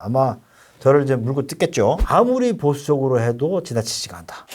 아마 저를 이제 물고 뜯겠죠. 아무리 보수적으로 해도 지나치지가 않다.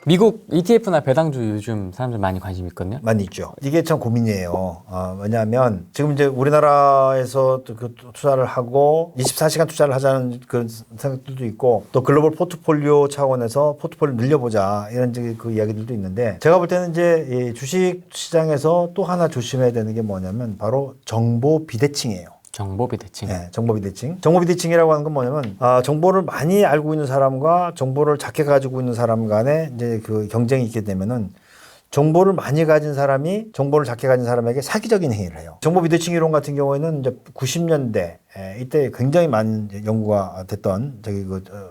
미국 ETF나 배당주 요즘 사람들 많이 관심 있거든요. 많이 있죠. 이게 참 고민이에요. 왜냐하면 지금 이제 우리나라에서 그 투자를 하고 24시간 투자를 하자는 그런 생각들도 있고 또 글로벌 포트폴리오 차원에서 포트폴리오 늘려보자 이런 그 이야기들도 있는데 제가 볼 때는 이제 이 주식 시장에서 또 하나 조심해야 되는 게 뭐냐면 바로 정보 비대칭이에요. 정보 비대칭. 네, 정보 비대칭. 정보 비대칭이라고 하는 건 뭐냐면, 정보를 많이 알고 있는 사람과 정보를 작게 가지고 있는 사람 간에 이제 그 경쟁이 있게 되면은 정보를 많이 가진 사람이 정보를 작게 가진 사람에게 사기적인 행위를 해요. 정보 비대칭 이론 같은 경우에는 이제 90년대 이때 굉장히 많은 연구가 됐던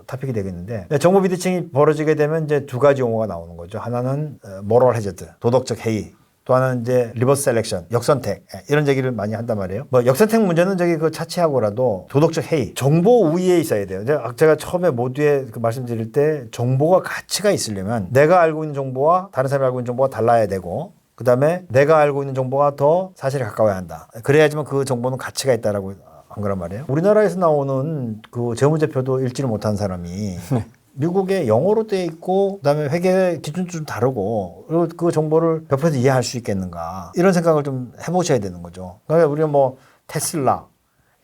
토픽이 되겠는데 정보 비대칭이 벌어지게 되면 이제 두 가지 용어가 나오는 거죠. 하나는 모럴 해저드, 도덕적 해이. 또 하나는 이제 리버스 셀렉션, 역선택 이런 얘기를 많이 한단 말이에요. 뭐 역선택 문제는 그 차치하고라도 도덕적 해이, 정보 우위에 있어야 돼요. 제가 처음에 모두에 말씀드릴 때 정보가 가치가 있으려면 내가 알고 있는 정보와 다른 사람이 알고 있는 정보가 달라야 되고 그 다음에 내가 알고 있는 정보가 더 사실에 가까워야 한다. 그래야지만 그 정보는 가치가 있다라고 한 거란 말이에요. 우리나라에서 나오는 그 재무제표도 읽지를 못한 사람이 미국에 영어로 돼 있고 그다음에 회계 기준도 좀 다르고 그리고 그 정보를 100% 이해할 수 있겠는가 이런 생각을 좀 해보셔야 되는 거죠. 그러니까 우리가 뭐 테슬라,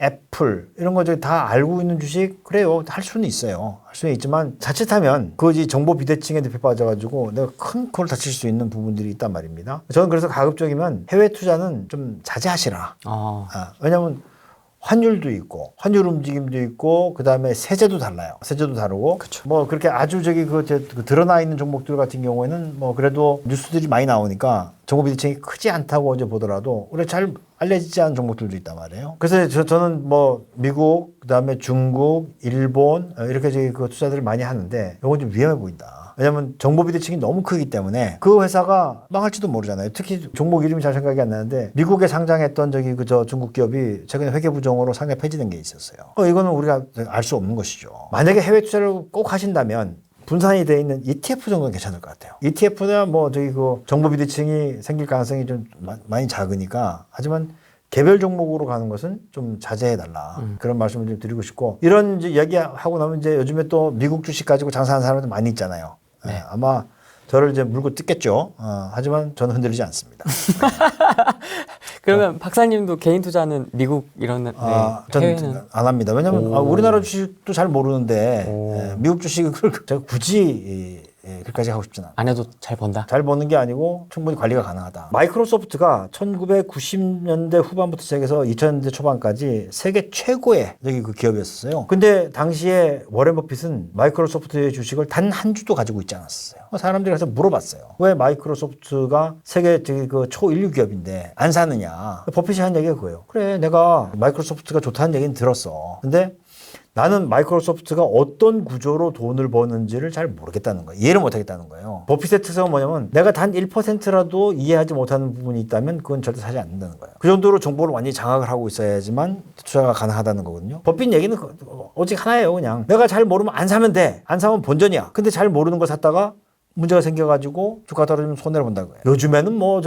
애플 이런 거 다 알고 있는 주식 그래요. 할 수는 있어요. 할 수는 있지만 자칫하면 그 정보 비대칭에 늪에 빠져가지고 내가 큰 콜 다칠 수 있는 부분들이 있단 말입니다. 저는 그래서 가급적이면 해외 투자는 좀 자제하시라. 왜냐하면 환율도 있고, 환율 움직임도 있고, 그 다음에 세제도 달라요. 세제도 다르고. 그쵸. 뭐, 그렇게 아주 드러나 있는 종목들 같은 경우에는 뭐, 그래도 뉴스들이 많이 나오니까 정보 비대칭이 크지 않다고 이제 보더라도, 우리 잘 알려지지 않은 종목들도 있단 말이에요. 그래서 저는 뭐, 미국, 그 다음에 중국, 일본, 이렇게 그 투자들을 많이 하는데, 이건 좀 위험해 보인다. 왜냐면 정보 비대칭이 너무 크기 때문에 그 회사가 망할지도 모르잖아요. 특히 종목 이름이 잘 생각이 안 나는데 미국에 상장했던 중국 기업이 최근에 회계 부정으로 상장 폐지된 게 있었어요. 이거는 우리가 알 수 없는 것이죠. 만약에 해외 투자를 꼭 하신다면 분산이 되어 있는 ETF 정도는 괜찮을 것 같아요. ETF나 뭐 그 정보 비대칭이 생길 가능성이 좀 많이 작으니까 하지만 개별 종목으로 가는 것은 좀 자제해달라. 그런 말씀을 좀 드리고 싶고 이런 이제 이야기하고 나면 이제 요즘에 또 미국 주식 가지고 장사하는 사람들 많이 있잖아요. 네. 아마 저를 이제 물고 뜯겠죠. 하지만 저는 흔들리지 않습니다. 그러면 박사님도 개인 투자는 미국 이런 저는 안 합니다. 왜냐하면 우리나라 주식도 잘 모르는데 미국 주식을 제가 굳이 그렇게까지 하고 싶지는 않아요. 안 해도 잘 번다? 잘 버는 게 아니고 충분히 관리가 가능하다. 마이크로소프트가 1990년대 후반부터 시작해서 2000년대 초반까지 세계 최고의 그 기업이었어요. 근데 당시에 워렌 버핏은 마이크로소프트의 주식을 단 한 주도 가지고 있지 않았어요. 사람들이 가서 물어봤어요. 왜 마이크로소프트가 세계 그 초일류 기업인데 안 사느냐. 버핏이 한 얘기가 그거예요. 그래, 내가 마이크로소프트가 좋다는 얘기는 들었어. 근데 나는 마이크로소프트가 어떤 구조로 돈을 버는지를 잘 모르겠다는 거예요. 이해를 못하겠다는 거예요. 버핏의 특성은 뭐냐면 내가 단 1%라도 이해하지 못하는 부분이 있다면 그건 절대 사지 않는다는 거예요. 그 정도로 정보를 완전히 장악을 하고 있어야지만 투자가 가능하다는 거거든요. 버핏 얘기는 오직 하나예요. 그냥 내가 잘 모르면 안 사면 돼. 안 사면 본전이야. 근데 잘 모르는 거 샀다가 문제가 생겨가지고 주가 떨어지면 손해를 본다는 거예요. 요즘에는 뭐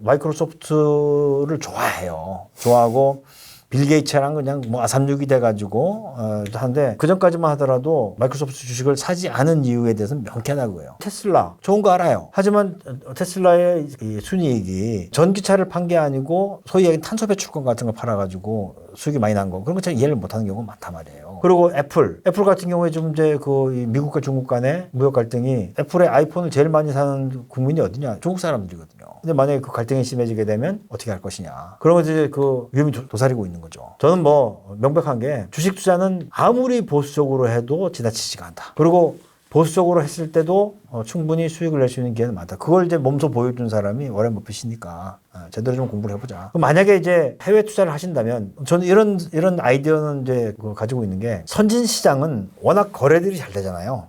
마이크로소프트를 좋아해요. 좋아하고 빌 게이츠랑 그냥 뭐 아삼육이 돼가지고 하는데 그 전까지만 하더라도 마이크로소프트 주식을 사지 않은 이유에 대해서는 명쾌하다고요. 테슬라 좋은 거 알아요. 하지만 테슬라의 이 순이익이 전기차를 판 게 아니고 소위 얘기하는 탄소 배출권 같은 걸 팔아가지고 수익이 많이 난 거 그런 거 잘 이해를 못하는 경우가 많단 말이에요. 그리고 애플 같은 경우에 좀 이제 그 미국과 중국 간의 무역 갈등이 애플의 아이폰을 제일 많이 사는 국민이 어디냐? 중국 사람들이거든요. 근데 만약에 그 갈등이 심해지게 되면 어떻게 할 것이냐? 그러면 이제 그 위험이 도사리고 있는 거죠. 저는 뭐 명백한 게 주식 투자는 아무리 보수적으로 해도 지나치지가 않다. 그리고 보수적으로 했을 때도 충분히 수익을 낼 수 있는 기회는 많다. 그걸 이제 몸소 보여준 사람이 워렌 버핏이니까 제대로 좀 공부를 해보자. 만약에 이제 해외 투자를 하신다면 저는 이런 아이디어는 이제 가지고 있는 게 선진 시장은 워낙 거래들이 잘 되잖아요.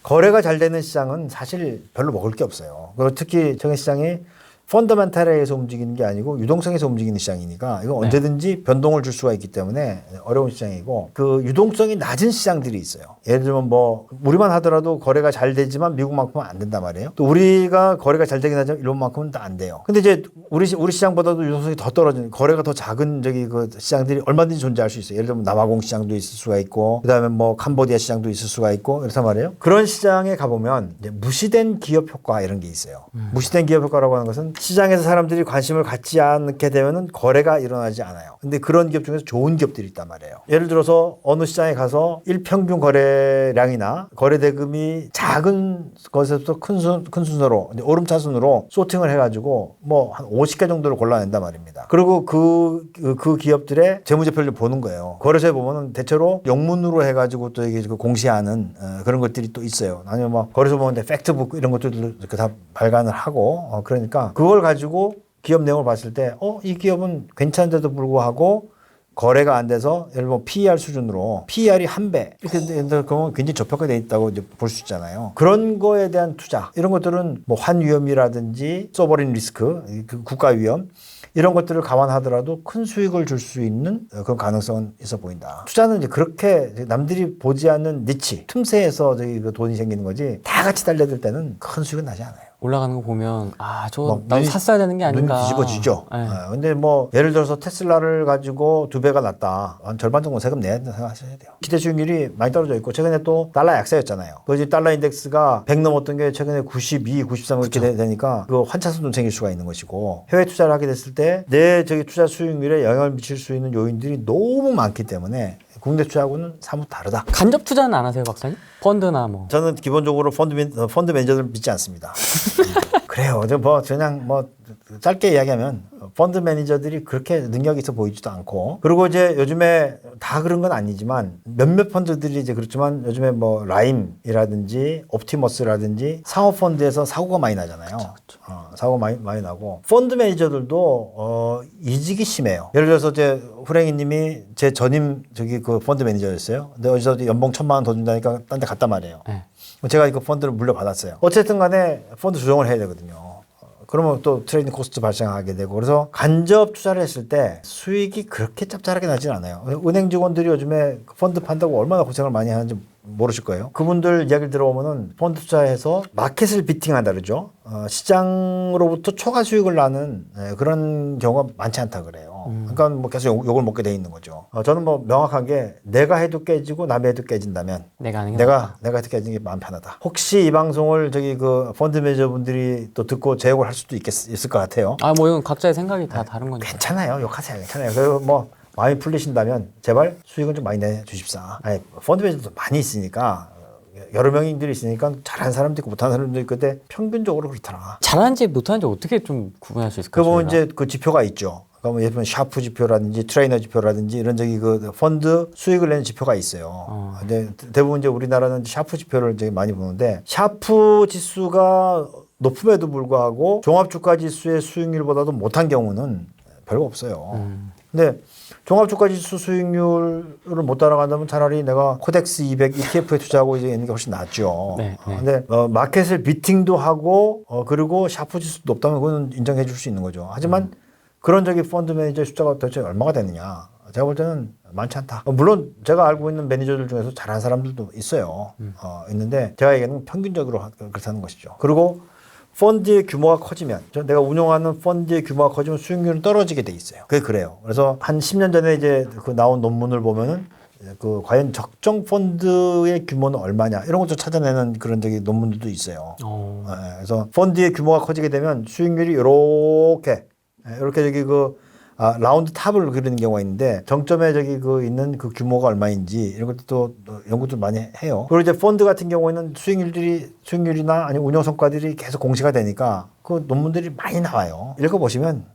거래가 잘 되는 시장은 사실 별로 먹을 게 없어요. 그리고 특히 정의 시장이 펀더멘탈에 의해서 움직이는 게 아니고 유동성에서 움직이는 시장이니까 이건 네. 언제든지 변동을 줄 수가 있기 때문에 어려운 시장이고 그 유동성이 낮은 시장들이 있어요. 예를 들면 뭐 우리만 하더라도 거래가 잘 되지만 미국만큼은 안 된단 말이에요. 또 우리가 거래가 잘 되긴 하지만 일본만큼은 또 안 돼요. 근데 이제 우리 시장보다도 유동성이 더 떨어지는 거래가 더 작은 저기 그 시장들이 얼마든지 존재할 수 있어요. 예를 들면 남아공 시장도 있을 수가 있고 그다음에 뭐 캄보디아 시장도 있을 수가 있고 그렇단 말이에요. 그런 시장에 가보면 이제 무시된 기업 효과 이런 게 있어요. 무시된 기업 효과라고 하는 것은 시장에서 사람들이 관심을 갖지 않게 되면은 거래가 일어나지 않아요. 근데 그런 기업 중에서 좋은 기업들이 있단 말이에요. 예를 들어서 어느 시장에 가서 일평균 거래량이나 거래 대금이 작은 것에서부터 큰 순서로 이제 오름차순으로 소팅을 해가지고 뭐 한 50개 정도를 골라낸단 말입니다. 그리고 그 기업들의 재무제표를 보는 거예요. 거래소에 보면은 대체로 영문으로 해가지고 또 이게 공시하는 그런 것들이 또 있어요. 아니면 뭐 거래소 보는데 팩트북 이런 것들도 이렇게 다 발간을 하고 그러니까 그걸 가지고 기업 내용을 봤을 때 이 기업은 괜찮은데도 불구하고 거래가 안 돼서 예를 들면 PER 수준으로 PER이 1배 이렇게 그러면 굉장히 저평가되어 있다고 이제 볼 수 있잖아요. 그런 거에 대한 투자 이런 것들은 뭐 환위험이라든지 소버린 리스크, 그 국가 위험 이런 것들을 감안하더라도 큰 수익을 줄 수 있는 그런 가능성은 있어 보인다. 투자는 이제 그렇게 남들이 보지 않는 니치, 틈새에서 저기 그 돈이 생기는 거지 다 같이 달려들 때는 큰 수익은 나지 않아요. 올라가는 거 보면 저 뭐 나도 눈이- 샀어야 되는 게 아닌가. 눈이 뒤집어지죠. 네. 근데 뭐 예를 들어서 테슬라를 가지고 2배가 났다. 한 절반 정도 세금 내야 된다 생각하셔야 돼요. 기대 수익률이 많이 떨어져 있고 최근에 또 달러 약세였잖아요. 그 이제 달러 인덱스가 100 넘었던 게 최근에 92, 93 이렇게 되니까 그 환차손도 생길 수가 있는 것이고 해외 투자를 하게 됐을 때 내 저기 투자 수익률에 영향을 미칠 수 있는 요인들이 너무 많기 때문에 국내 투자하고는 사뭇 다르다. 간접 투자는 안 하세요, 박사님? 펀드나 뭐. 저는 기본적으로 펀드 매니저들을 믿지 않습니다. 그래요. 그냥 짧게 이야기하면 펀드 매니저들이 그렇게 능력이 있어 보이지도 않고 그리고 이제 요즘에 다 그런 건 아니지만 몇몇 펀드들이 이제 그렇지만 요즘에 뭐 라임이라든지 옵티머스라든지 상업 펀드에서 사고가 많이 나잖아요. 그쵸. 사고가 많이 나고 펀드 매니저들도 이직이 심해요. 예를 들어서 이제 후랭이님이 제 전임 저기 그 펀드 매니저였어요. 근데 어디서 연봉 1,000만 원 더 준다니까 딴 데 갔단 말이에요. 네. 제가 이거 펀드를 물려받았어요. 어쨌든 간에 펀드 조정을 해야 되거든요. 그러면 또 트레이딩 코스트 발생하게 되고 그래서 간접 투자를 했을 때 수익이 그렇게 짭짤하게 나지는 않아요. 은행 직원들이 요즘에 펀드 판다고 얼마나 고생을 많이 하는지 모르실 거예요. 그분들 이야기를 들어보면은 펀드 투자해서 마켓을 비팅한다 그러죠. 시장으로부터 초과 수익을 나는 그런 경우가 많지 않다 그래요. 그러니까 뭐 계속 욕을 먹게 돼 있는 거죠. 저는 뭐 명확하게 내가 해도 깨지고 남이 해도 깨진다면 내가 하는 게 내가 해도 깨지는 게 마음 편하다. 혹시 이 방송을 저기 그 펀드 매니저분들이 또 듣고 제욕을 할 수도 있을 것 같아요. 뭐 이건 각자의 생각이 다 다른 거니까. 괜찮아요. 욕하세요. 괜찮아요. 그리고 뭐 마음이 풀리신다면 제발 수익은 좀 많이 내주십사. 아니, 펀드 매니저도 많이 있으니까 여러 명들이 있으니까 잘하는 사람도 있고 못하는 사람도 있고 근데 평균적으로 그렇더라. 잘하는지 못하는지 어떻게 좀 구분할 수 있을까요? 그 보면 이제 그 지표가 있죠. 그러면 예를 들면 샤프 지표라든지 트레이너 지표라든지 이런 저기 그 펀드 수익을 내는 지표가 있어요. 근데 대부분 이제 우리나라는 샤프 지표를 이제 많이 보는데 샤프 지수가 높음에도 불구하고 종합주가지수의 수익률보다도 못한 경우는 별거 없어요. 근데 종합주가지수 수익률을 못 따라간다면 차라리 내가 코덱스 200 ETF에 투자하고 이제 있는 게 훨씬 낫죠. 네. 근데 마켓을 비팅도 하고 그리고 샤프 지수도 높다면 그건 인정해 줄 수 있는 거죠. 하지만 그런 저기 펀드 매니저의 숫자가 도대체 얼마가 되느냐. 제가 볼 때는 많지 않다. 물론 제가 알고 있는 매니저들 중에서 잘하는 사람들도 있어요. 있는데 제가 얘기하는 평균적으로 그렇다는 것이죠. 그리고 펀드의 규모가 커지면 내가 운영하는 펀드의 규모가 커지면 수익률은 떨어지게 돼 있어요. 그게 그래요. 그래서 한 10년 전에 이제 그 나온 논문을 보면은 그 과연 적정 펀드의 규모는 얼마냐 이런 것도 찾아내는 그런 저기 논문들도 있어요. 그래서 펀드의 규모가 커지게 되면 수익률이 이렇게 저기 라운드 탑을 그리는 경우가 있는데 정점에 저기 있는 그 규모가 얼마인지 이런 것도 또 연구들 많이 해요. 그리고 이제 펀드 같은 경우에는 수익률이나 아니면 운영 성과들이 계속 공시가 되니까 그 논문들이 많이 나와요. 읽어보시면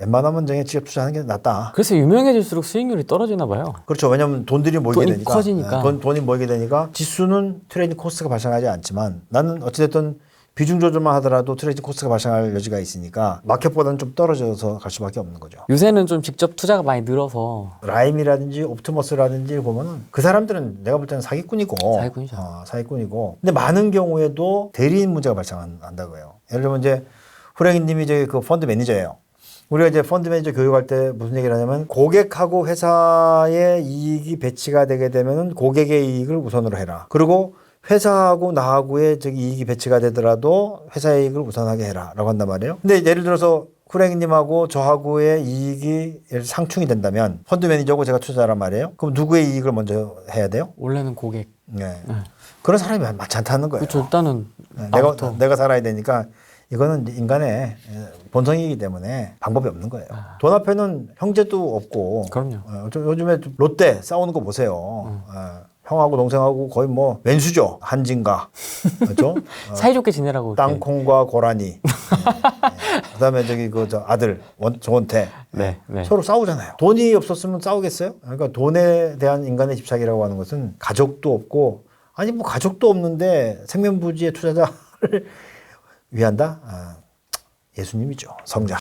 웬만하면 정에 직접 투자하는 게 낫다. 그래서 유명해질수록 수익률이 떨어지나 봐요. 그렇죠. 왜냐하면 돈들이 모이게 돈이 되니까. 커지니까. 돈이 모이게 되니까 지수는 트레이딩 코스트가 발생하지 않지만 나는 어찌됐든 비중 조절만 하더라도 트레이딩 코스트가 발생할 여지가 있으니까 마켓보다는 좀 떨어져서 갈 수밖에 없는 거죠. 요새는 좀 직접 투자가 많이 늘어서 라임이라든지 옵티머스라든지 보면은 그 사람들은 내가 볼 때는 사기꾼이고 사기꾼이죠. 사기꾼이고 근데 많은 경우에도 대리인 문제가 발생한다고 해요. 예를 들면 이제 후랭이님이 저기 그 펀드 매니저예요. 우리가 이제 펀드 매니저 교육할 때 무슨 얘기를 하냐면 고객하고 회사의 이익이 배치가 되게 되면은 고객의 이익을 우선으로 해라. 그리고 회사하고 나하고의 저기 이익이 배치가 되더라도 회사의 이익을 우선하게 해라라고 한단 말이에요. 근데 예를 들어서 후랭이님하고 저하고의 이익이 상충이 된다면 펀드 매니저고 제가 투자란 말이에요. 그럼 누구의 이익을 먼저 해야 돼요? 원래는 고객. 네. 그런 사람이 많지 않다는 거예요. 그렇죠. 일단은 네, 나부터. 내가 살아야 되니까 이거는 인간의 본성이기 때문에 방법이 없는 거예요. 돈 앞에는 형제도 없고. 그럼요. 요즘에 롯데 싸우는 거 보세요. 형하고 동생하고 거의 뭐 왼수죠. 한진가. 그렇죠? 사이좋게 지내라고. 이렇게. 땅콩과 고라니. 그다음에 저기 그 저 아들 조원태. 네. 서로 싸우잖아요. 돈이 없었으면 싸우겠어요? 그러니까 돈에 대한 인간의 집착이라고 하는 것은 가족도 없고 아니 뭐 가족도 없는데 생명부지의 투자자를 위한다? 예수님이죠. 성자.